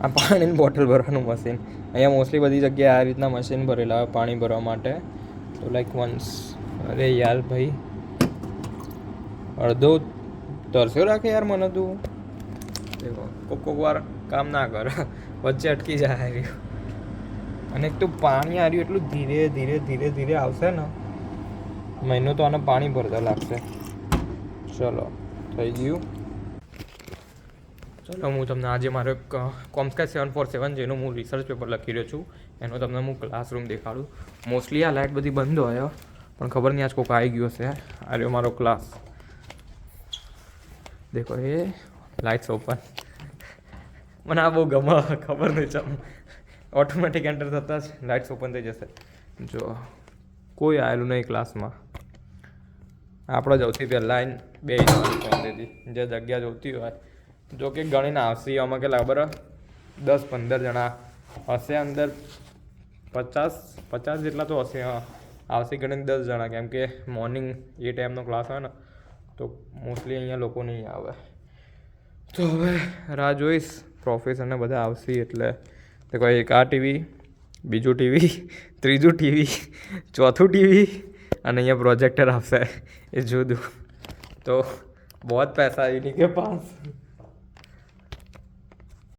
આ પાણીની બોટલ ભરવાનું મશીન. અહીંયા મોસ્ટલી બધી જગ્યાએ આ રીતના મશીન ભરેલા હોય પાણી ભરવા માટે. તો લાઈક વન્સ અરે યાર ભાઈ અડધો તરસ્યો રાખે યાર મને તું. દેખો કોક વાર કામ ના કરે વચ્ચે અટકી જાય આવ્યું. અને એક તો પાણી આવ્યું એટલું ધીરે ધીરે ધીરે ધીરે આવશે ને મહિનો તો આને પાણી ભરતા લાગશે. ચલો થઈ ગયું. ચલો હું તમને આજે મારો એક કોમ્સ્કાય 747 જેનું હું રિસર્ચ પેપર લખી રહ્યો છું એનો તમને હું ક્લાસરૂમ દેખાડું. મોસ્ટલી આ લાઇટ બધી બંધ હોય પણ ખબર નહીં આજ કોઈક આવી ગયો હશે. આ રહ્યો મારો ક્લાસ. દેખો એ લાઇટ્સ ઓપન. મને આ બહુ ગમે ખબર નહીં ચમ ઓટોમેટિક એન્ટર થતાં જ લાઇટ્સ ઓપન થઈ જશે. જો કોઈ આવેલું નહીં ક્લાસમાં. આપણે સૌથી પહેલાં બે શાંતિથી જે જગ્યા જોતી હોય જો કે ગણીને આવશે આમાં કેટલા ખબર 10-15 જણા હશે અંદર. 50 જેટલા તો હશે. હા આવશે ગણીને 10 જણા કેમ કે મોર્નિંગ એ ટાઈમનો ક્લાસ હોય ને તો મોસ્ટલી અહીંયા લોકો નહીં આવે. તો હવે રાહ જોઈશ પ્રોફેસરને બધા આવશે એટલે તો કોઈ એક આ ટીવી, બીજું ટીવી, ત્રીજું ટીવી, ચોથું ટીવી અને અહીંયા પ્રોજેક્ટર આવશે એ જુદું. તો બહુ પૈસા ઇन्हीं के पास.